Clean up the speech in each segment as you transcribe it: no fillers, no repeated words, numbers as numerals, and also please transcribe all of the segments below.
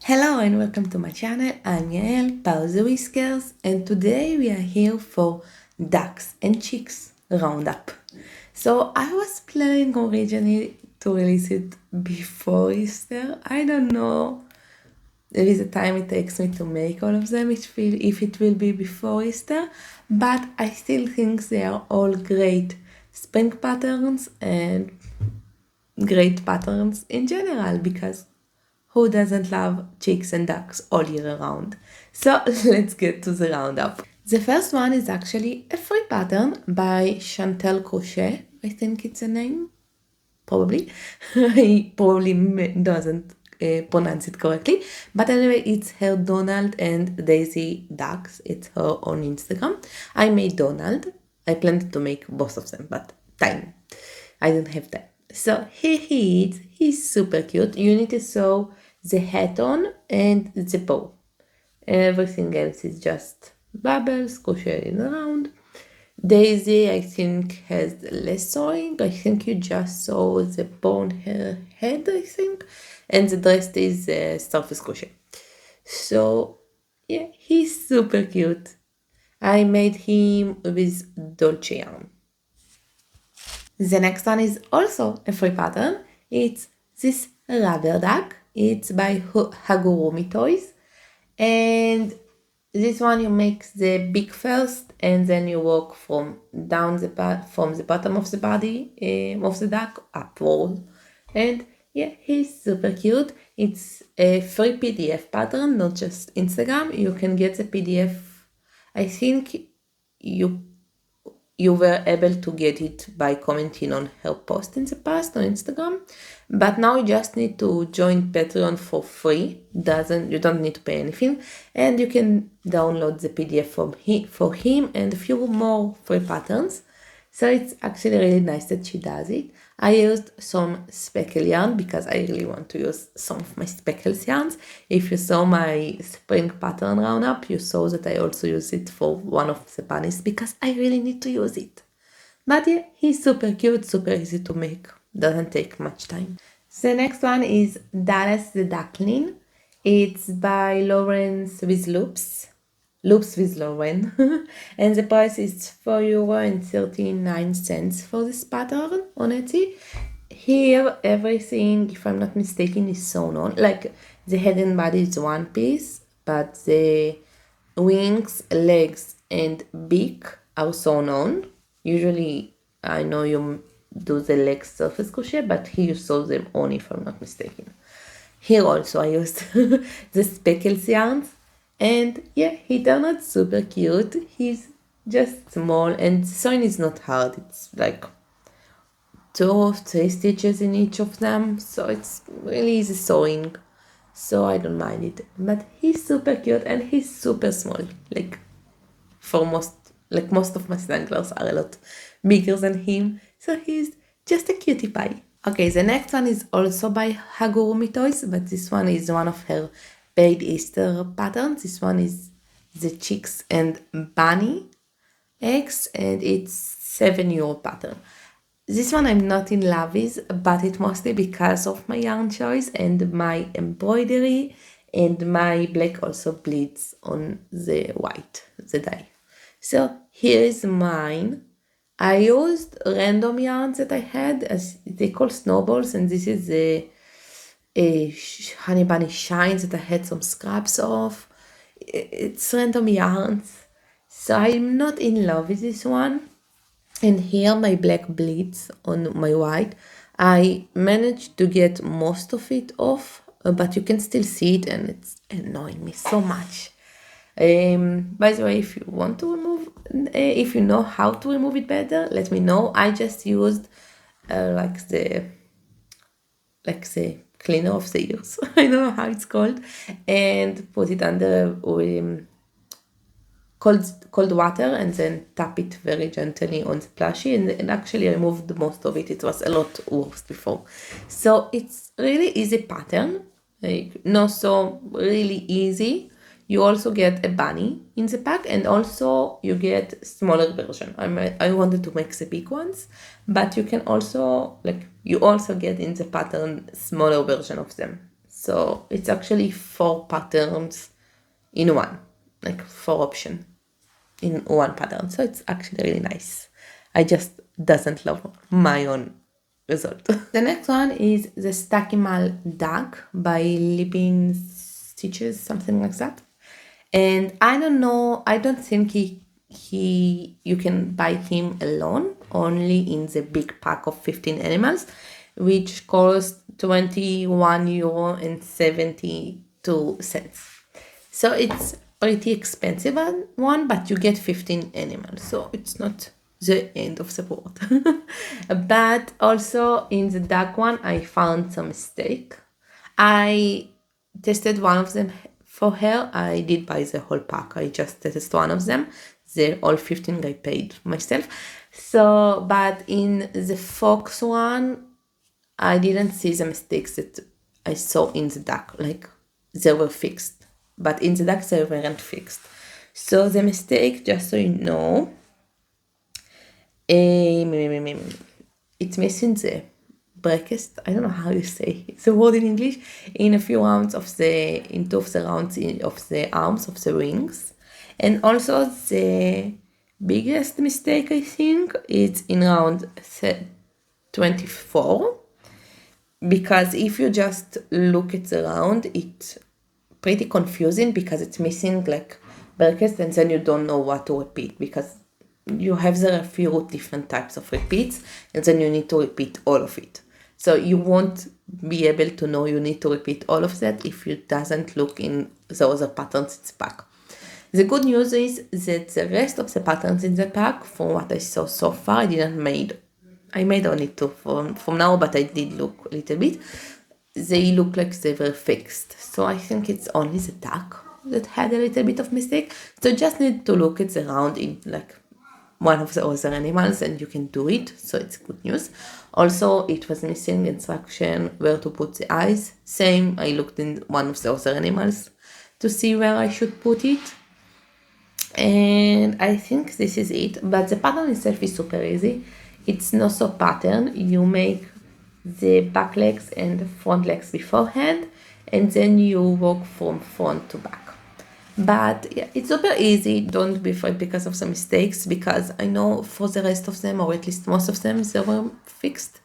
Hello and welcome to my channel. I'm Yael, Pause Whiskers, and today we are here for ducks and chicks roundup. So I was planning originally to release it before Easter. I don't know. There is a time it takes me to make all of them if it will be before Easter, but I still think they are all great spring patterns and great patterns in general because who doesn't love chicks and ducks all year round? So let's get to the roundup. The first one is actually a free pattern by Chantel Crochet. I think it's a name. Probably. He probably doesn't pronounce it correctly. But anyway, it's her Donald and Daisy ducks. It's her on Instagram. I made Donald. I planned to make both of them, but time. I don't have time. So here he is. He's super cute. You need to sew the hat on and the bow. Everything else is just bubbles, crocheting around. Daisy, I think, has less sewing. I think you just sew the bow on her head, I think. And the rest is surface crochet. So, yeah, he's super cute. I made him with Dolce yarn. The next one is also a free pattern. It's this rubber duck. It's by Amigurumi Toys. And this one you make the beak first and then you work from the bottom of the body of the duck upward. And yeah, he's super cute. It's a free PDF pattern, not just Instagram. You can get the PDF. I think you were able to get it by commenting on her post in the past on Instagram, but now you just need to join Patreon for free. You don't need to pay anything, and you can download the PDF for him and a few more free patterns. So it's actually really nice that she does it. I used some speckle yarn because I really want to use some of my speckles yarns. If you saw my spring pattern roundup, you saw that I also use it for one of the bunnies because I really need to use it. But yeah, he's super cute, super easy to make. Doesn't take much time. The next one is Dallas the Duckling. It's by Lawrence with Loops. Loops with Lauren. And the price is €4.39 for this pattern on Etsy. Here, everything, if I'm not mistaken, is sewn on. Like, the head and body is one piece, but the wings, legs, and beak are sewn on. Usually, I know you do the legs surface crochet, but here you sew them on, if I'm not mistaken. Here also I used the speckles yarns. And yeah, he turned out super cute. He's just small and the sewing is not hard. It's like 2 or 3 stitches in each of them. So it's really easy sewing. So I don't mind it. But he's super cute and he's super small. Like most of my snugglers are a lot bigger than him. So he's just a cutie pie. Okay, the next one is also by Amigurumi Toys, but this one is one of her paid Easter patterns. This one is the chicks and bunny eggs, and it's €7 pattern. This one I'm not in love with, but it's mostly because of my yarn choice and my embroidery, and my black also bleeds on the white, the dye. So here is mine. I used random yarns that I had, as they call snowballs, and this is the honey bunny shines that I had some scraps of. It's random yarns, so I'm not in love with this one. And here my black bleeds on my white. I managed to get most of it off, but you can still see it and it's annoying me so much. By the way, if you want to remove, if you know how to remove it better, let me know. I just used like the cleaner of the ears. I don't know how it's called, and put it under cold water and then tap it very gently on the plushie, and actually removed most of it. It was a lot worse before. So it's really easy pattern, not so really easy. You also get a bunny in the pack, and also you get smaller version. I wanted to make the big ones, but you can also you also get in the pattern smaller version of them. So it's actually 4 patterns in one, like 4 options in one pattern. So it's actually really nice. I just doesn't love my own result. The next one is the Stakimal Duck by Lippin Stitches, something like that. And I don't know, I don't think you can buy him alone, only in the big pack of 15 animals, which cost €21.72. So it's pretty expensive one, but you get 15 animals, so it's not the end of the world. But also in the duck one, I found some mistake. I tested one of them for her. I did buy the whole pack. I just tested one of them. The all 15 I paid myself. So, but in the fox one, I didn't see the mistakes that I saw in the duck. Like, they were fixed. But in the duck, they weren't fixed. So the mistake, just so you know, it's missing the bracket. I don't know how you say the word in English. In a few rounds of in 2 of the rounds of the arms of the wings. And also the biggest mistake, I think, is in round 24. Because if you just look at the round, it's pretty confusing because it's missing like brackets, and then you don't know what to repeat because you have there a few different types of repeats, and then you need to repeat all of it. So you won't be able to know you need to repeat all of that if you doesn't look in the other patterns in the pack. The good news is that the rest of the patterns in the pack, from what I saw so far, I made only 2 from now, but I did look a little bit. They look like they were fixed. So I think it's only the duck that had a little bit of mistake. So you just need to look at the round in like one of the other animals and you can do it. So it's good news. Also, it was missing instruction where to put the eyes. Same, I looked in one of the other animals to see where I should put it. And I think this is it. But the pattern itself is super easy. It's not so pattern. You make the back legs and the front legs beforehand, and then you work from front to back. But yeah, it's super easy. Don't be afraid because of some mistakes, because I know for the rest of them, or at least most of them, they were fixed.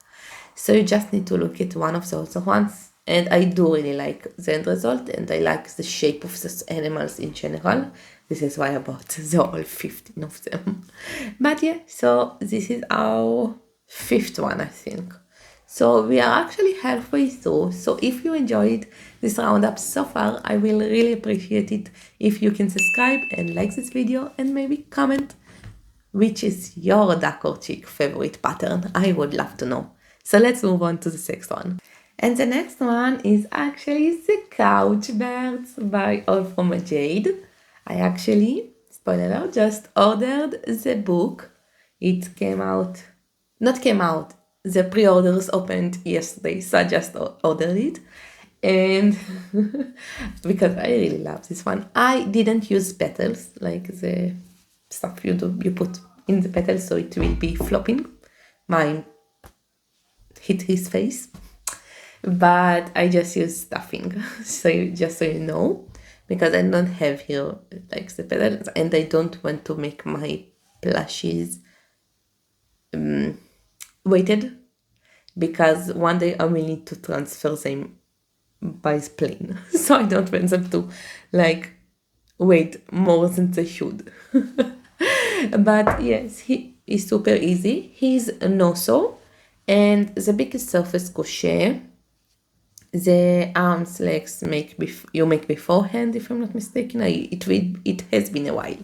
So you just need to look at one of the other ones. And I do really like the end result, and I like the shape of the animals in general. This is why I bought the all 15 of them. But yeah, so this is our 5th one, I think. So we are actually halfway through. So if you enjoyed this roundup so far, I will really appreciate it if you can subscribe and like this video, and maybe comment which is your duck or chick favorite pattern. I would love to know. So let's move on to the next one. And the next one is actually the Couch Birds by All From a Jade. I actually, spoiler alert, just ordered the book. It came out, not came out, the pre-orders opened yesterday, so I just ordered it. And because I really love this one. I didn't use petals, like the stuff you put in the petals, so it will be flopping. Mine hit his face. But I just use stuffing, so just so you know, because I don't have here like the petals, and I don't want to make my plushies weighted, because one day I will need to transfer them by plane, so I don't want them to like weight more than they should. But yes, he is super easy. He's a no-sew, and the biggest surface crochet. The arms, legs you make beforehand, if I'm not mistaken. It has been a while.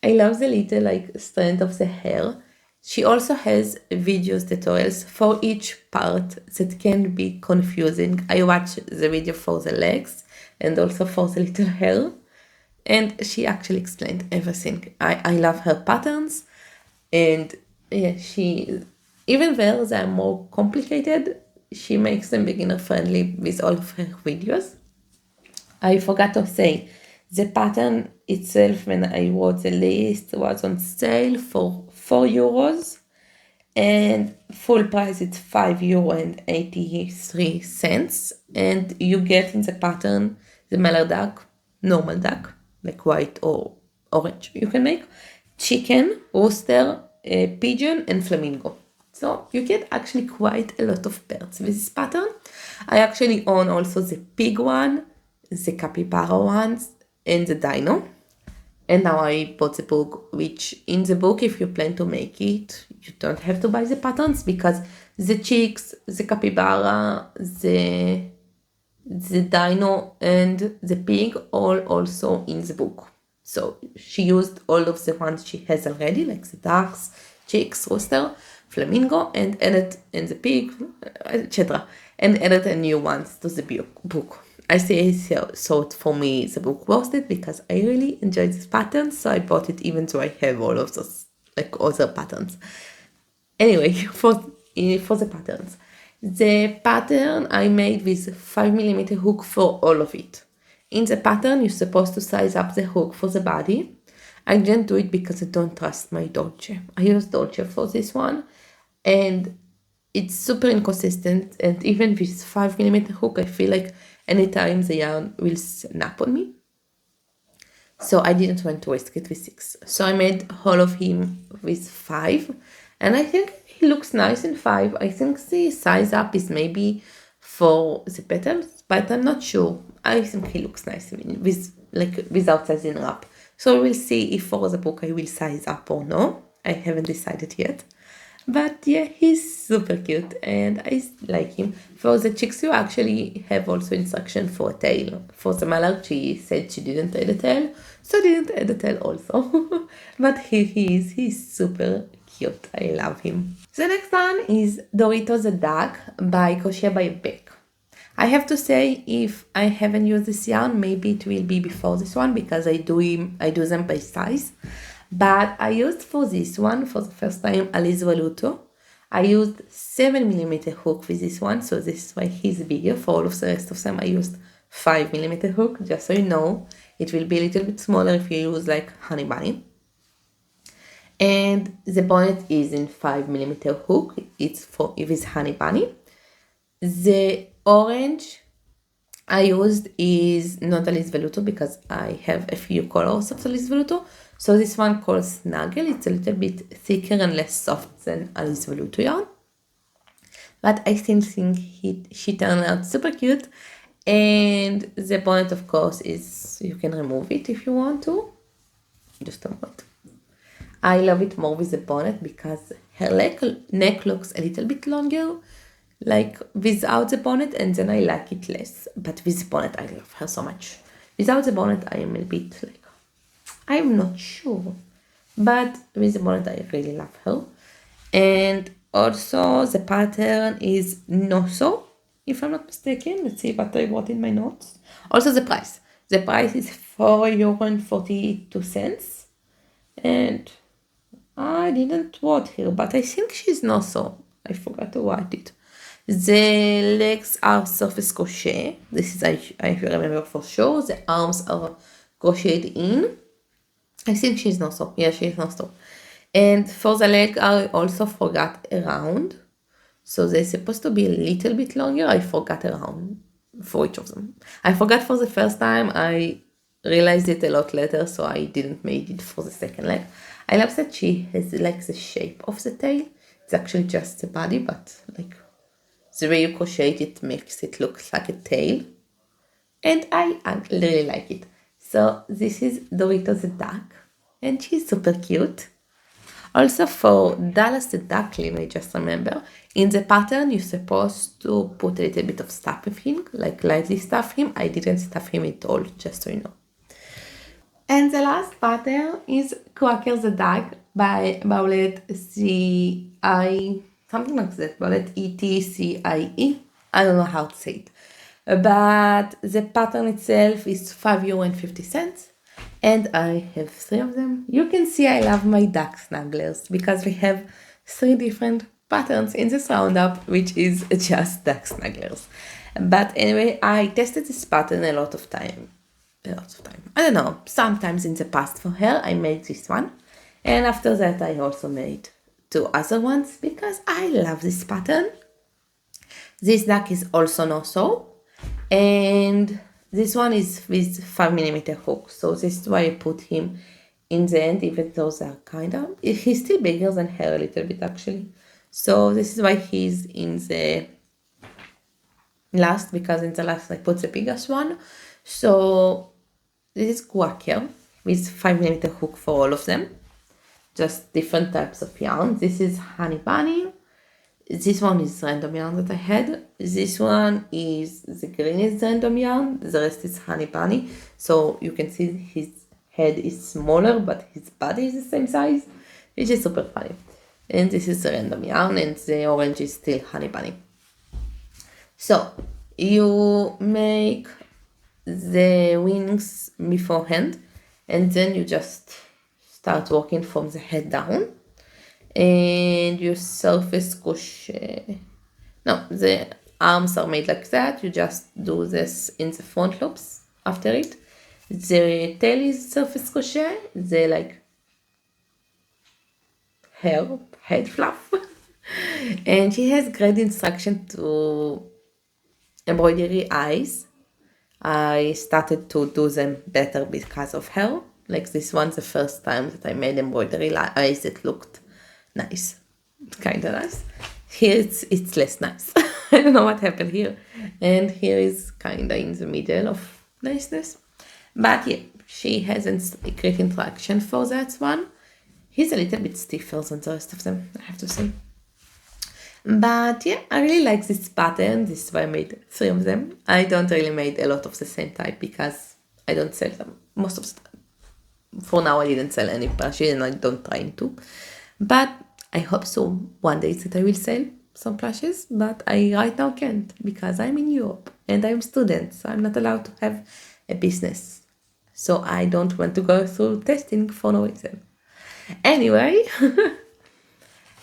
I love the little like strand of the hair. She also has videos, tutorials for each part that can be confusing. I watched the video for the legs and also for the little hair, and she actually explained everything. I love her patterns, and yeah, even though they're more complicated, she makes them beginner friendly with all of her videos. I forgot to say, the pattern itself, when I wrote the list, was on sale for €4. and full price it's €5.83, and you get in the pattern the male duck, normal duck, like white or orange. You can make chicken, rooster, pigeon, and flamingo. So you get actually quite a lot of birds with this pattern. I actually own also the pig one, the capybara ones, and the dino. And now I bought the book, which in the book, if you plan to make it, you don't have to buy the patterns, because the chicks, the capybara, the dino, and the pig all also in the book. So she used all of the ones she has already, like the ducks, chicks, rooster, flamingo, and added, and the pig, etc. And added a new ones to the book. I thought for me the book worth it, because I really enjoyed this pattern, so I bought it even though I have all of those like other patterns. Anyway, for the patterns. The pattern I made with 5mm hook for all of it. In the pattern, you're supposed to size up the hook for the body. I didn't do it because I don't trust my Dolce. I use Dolce for this one, and it's super inconsistent, and even with 5mm hook, I feel like anytime the yarn will snap on me. So I didn't want to waste it with 6. So I made all of him with 5, and I think he looks nice in 5. I think the size up is maybe for the petals, but I'm not sure. I think he looks nice without sizing up. So we'll see if for the book I will size up or no. I haven't decided yet. But yeah, he's super cute and I like him. For the chicks, you actually have also instruction for a tail. For the mallard, she said she didn't add a tail, so I didn't add a tail also. But he's super cute. I love him. The next one is Dorito the Duck by Crochet by Beck. I have to say, if I haven't used this yarn, maybe it will be before this one, because I do them by size. But I used for this one, for the first time, Alize velluto. I used 7mm hook with this one, so this is why he's bigger. For all of the rest of them, I used 5mm hook, just so you know. It will be a little bit smaller if you use like Honey Bunny. And the bonnet is in 5mm hook. It's with Honey Bunny. The orange I used is not Alize velluto, because I have a few colors of Alize velluto. So this one called Snuggle. It's a little bit thicker and less soft than Alize velluto yarn. But I still think she turned out super cute. And the bonnet, of course, is, you can remove it if you want to. Just a moment. I love it more with the bonnet because her neck looks a little bit longer, like without the bonnet, and then I like it less. But with the bonnet, I love her so much. Without the bonnet, I am a bit like, I'm not sure. But with the bonnet, I really love her. And also, the pattern is Noso, if I'm not mistaken. Let's see what I wrote in my notes. Also, the price. The price is €4.42. And I didn't write here, but I think she's Noso. I forgot to write it. The legs are surface crochet. This is, I remember for sure. The arms are crocheted in. I think she's not so. Yeah, she's not so. And for the leg, I also forgot around. So they're supposed to be a little bit longer. I forgot around for each of them. I forgot for the first time. I realized it a lot later, so I didn't make it for the second leg. I love that she has like the shape of the tail. It's actually just the body, but like the way you crochet it makes it look like a tail. And I really like it. So this is Dorito the Duck, and she's super cute. Also for Dallas the Duckling, I just remember, in the pattern you're supposed to put a little bit of stuff with him, like lightly stuff him. I didn't stuff him at all, just so you know. And the last pattern is Quacker the Duck by Paulette C.I. something like that, Paulette E.T.C.I.E. I don't know how to say it. But the pattern itself is €5.50, and I have 3 of them. You can see I love my duck snugglers because we have 3 different patterns in this roundup, which is just duck snugglers. But anyway, I tested this pattern a lot of time. I don't know, sometimes in the past for her I made this one, and after that I also made two other ones because I love this pattern. This duck is also no-sew, and this one is with 5mm hook, so this is why I put him in the end, even though they're kind of, he's still bigger than her a little bit actually, so this is why he's in the last, because in the last I put the biggest one. So this is Quaker with 5mm hook for all of them, just different types of yarn. This is Honey Bunny. This one is random yarn that I had. This one is the green is random yarn. The rest is Honey Bunny. So you can see his head is smaller, but his body is the same size, which is super funny. And this is the random yarn, and the orange is still Honey Bunny. So you make the wings beforehand, and then you just start working from the head down. And you surface crochet. No, the arms are made like that. You just do this in the front loops after it. The tail is surface crochet. The like head fluff. And she has great instruction to embroidery eyes. I started to do them better because of her. Like this one, the first time that I made embroidery eyes, it looked nice, kind of nice. Here it's less nice. I don't know what happened here, and here is kind of in the middle of niceness. But yeah, she has a great interaction for that one. He's a little bit stiffer than the rest of them, I have to say. But yeah, I really like this pattern. This is why I made 3 of them. I don't really make a lot of the same type because I don't sell them most of the time. For now, I didn't sell any plushies, and I don't try to. But I hope so one day that I will sell some plushies, but I right now can't because I'm in Europe and I'm a student, so I'm not allowed to have a business. So I don't want to go through testing for no reason. Anyway,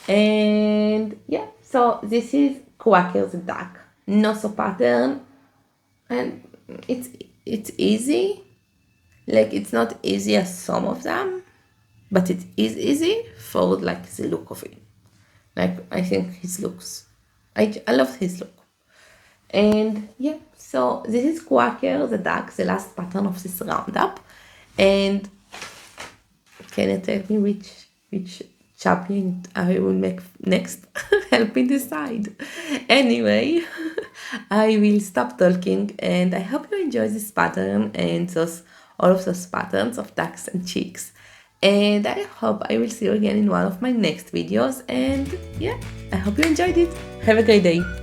and yeah, so this is Quaker the Duck. No-sew pattern, and it's easy. Like, it's not easy as some of them, but it is easy for like the look of it. Like, I think his looks, I love his look. And yeah, so this is Quaker the Duck, the last pattern of this roundup. And can you tell me which Shopy I will make next? Help me decide. Anyway, I will stop talking, and I hope you enjoy this pattern and all of those patterns of ducks and chicks. And I hope I will see you again in one of my next videos. And yeah, I hope you enjoyed it. Have a great day.